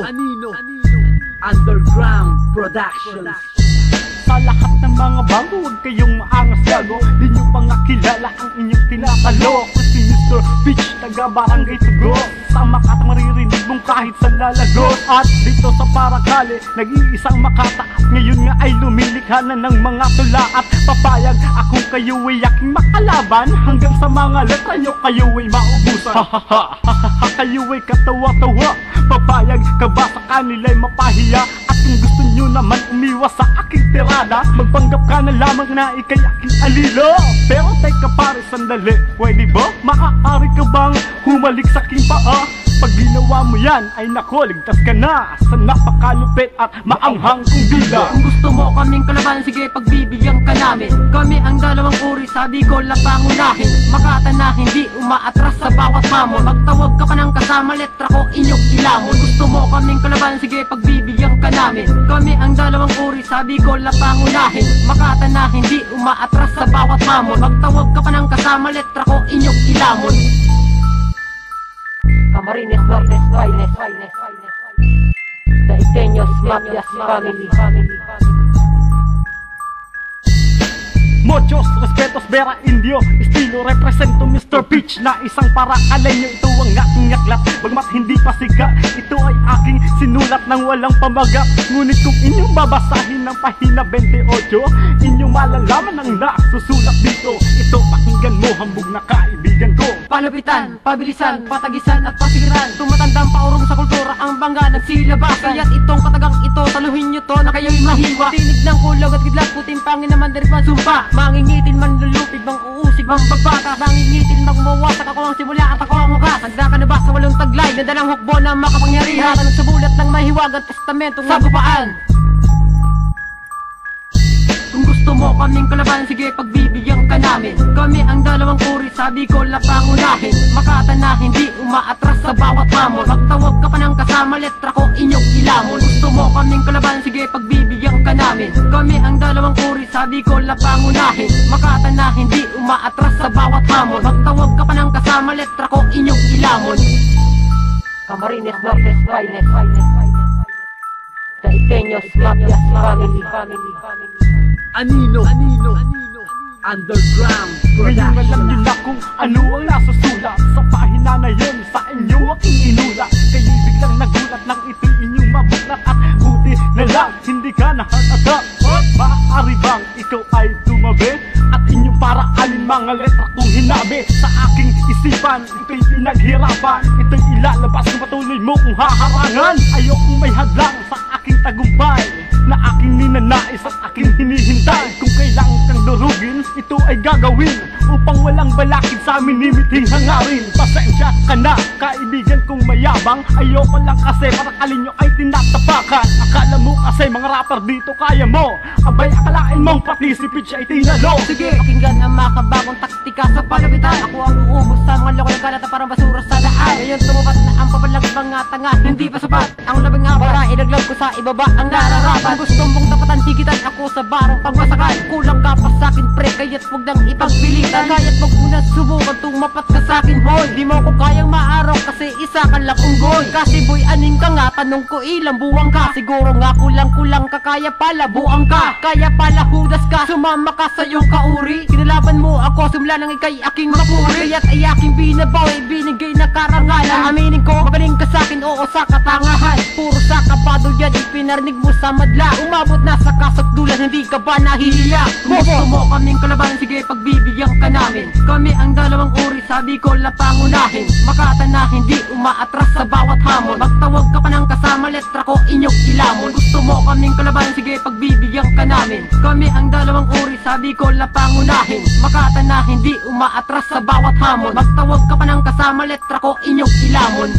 Anino Underground Productions. Sa lahat ng mga bago, huwag kayong maangas gago. Di nyo pa nga kilala ang inyong tinatalo. Ako si Mr. Peach, taga Barangay Tugo. Sa Makata maririnig mong kahit sa lalagos. At dito sa Paracale, nag-iisang Makata. At ngayon nga ay lumilikha na ng mga tula. At papayag akong kayo ay aking makalaban. Hanggang sa mga letra nyo kayo ay maubusan. Ha kayo ay katawa-tawa. Papayag ka ba sa kanila'y mapahiya? At kung gusto nyo naman umiwas sa aking tirada, magpanggap ka na lamang na ikay aking alilo. Pero teka pare, sandali, pwede ba? Maaari ka bang humalik sa aking paa? Pag ginawa mo yan, ay nako, ligtas ka na sa napakalupit at maanghang kong bida. Kung gusto mo kaming kalaban, sige pagbibigyan ka namin. Kami ang dalawang uri, sabi ko lang pangunahin. Makata na hindi umaatras sa bawat hamon. Magtawag ka pa ng kasama, letra ko inyong ilamon. Gusto mo kaming kalaban, sige pagbibigyan ka namin. Kami ang dalawang uri, sabi ko lang pangunahin. Makata na hindi umaatras sa bawat hamon. Magtawag ka pa ng kasama, letra ko inyong ilamon. Camarines Nortes, finest. The Iteños Mafias Family. Muchos respetos, Vera Indio. Estilo represento Mr. Peach. Na isang parakalay nyo, ito ang aking aklat. Bagmat hindi pa siga, ito ay aking sinulat ng walang pamagat. Ngunit kung inyong babasahin ng pahina 28, inyong malalaman ang nasusulat dito. Ito pakinggan mo, hambog na kaibigan ko. Palupitan, pabilisan, patagisan at pasigiran. Tumatandang paurong sa kultura ang bangga ng silabasan. Kaya't itong katagang ito, taluhin nyo to na kayo'y mahiwa. Tinig ng kulog at gidlat, puting pangin naman dari man sumpa. Mangingitin man lulupig, bang uusig, bang bagbata. Mangingitin bang mawasak, ako ang simula at ako ang hukas. Handa ka na ba sa walong taglay na dalang hukbo na makapangyarihan? Tanong sa bulat ng mahiwag at testamentong sagupaan. Kung gusto mo kaming kalaban, sige pagbibigyan ka namin. Kami ang dalawang uri, sabi ko lang pangunahin. Makata na hindi umaatras sa bawat hamon. Magtawag ka pa ng kasama, letra ko inyong ilamon. Gusto mo kaming kalaban, sige pagbibigyan ka namin. Kami ang dalawang uri, sabi ko lang pangunahin. Makata na hindi umaatras sa bawat hamon. Magtawag ka pa ng kasama, letra ko inyong ilamon. Camarines Nortes, finest. The Iteños Mafias Family. Anino Underground Ngayon alam nyo Productions. na kung ano ang nasusulat sa pahina na yun, sa inyo aking inulat. Kayo'y biglang nagulat lang ito'y inyong mabuklat. At buti na lang, hindi ka nakakagat. Maaari bang ikaw ay tumabi? At inyong paraalin mga letra kong hinabi. Sa aking isipan, ito'y pinaghirapan. Ito'y ilalabas kung patuloy mo kung haharangan. Ayokong may hadlang sa aking tagumpay na aking ninanais at aking hinihintay. Kung kailangan kang durugin, ito ay gagawin upang walang balakid sa amin nimiting hangarin. Pasensya ka na, kaibigan kong mayabang. Ayoko lang kasi parakalin nyo ay tinatapakan. Akala mo kasi mga rapper dito kaya mo. Abay akalain mong pati si Peach ay tinalo. Sige, pakinggan ang makabagong taktika sa palupitan. Ako ang uubos sa mga lokal kalat na parang basura sa daan. Ngayon tumupat na ang pabalag mga tanga, hindi pa sapat. Ang labing nga para idaglag ko sa ibaba ang nararapat. Gusto mong tapatan, higitan ako sa barong pagmasakan. Kulang ka pa sa'kin pre, kaya't huwag nang ipagpilitan. Kaya't wag mo na subukan tumapat ka sa'kin boy. Di mo ko kayang maaraw kasi isa ka lang unggoy. Kasi boy aning ka nga, tanong ko ilang buwang ka. Siguro nga kulang ka, kaya pala buang ka. Kaya pala hudas ka, sumama ka sa iyong kauri. Kinalaban mo ako, simula nang ikay aking mapuri. Kaya't ay aking binabawi, binigay na karangalan. Aminin ko, magaling ka sa'kin, oo sa katangahan. Puro sa kabado yan, ipinarinig mo sa madla. Umabot na sa kasakdulan, hindi ka ba nahihiya? Gusto mo kaming kalaban, sige pagbibigyan ka namin. Kami ang dalawang uri, sabi ko lang pangunahin. Makata na hindi umaatras sa bawat hamon. Magtawag ka pa ng kasama, letra ko inyong ilamon. Gusto mo kaming kalaban, sige pagbibigyan ka namin. Kami ang dalawang uri, sabi ko lang pangunahin. Makata na hindi umaatras sa bawat hamon. Magtawag ka pa ng kasama, letra ko inyong ilamon.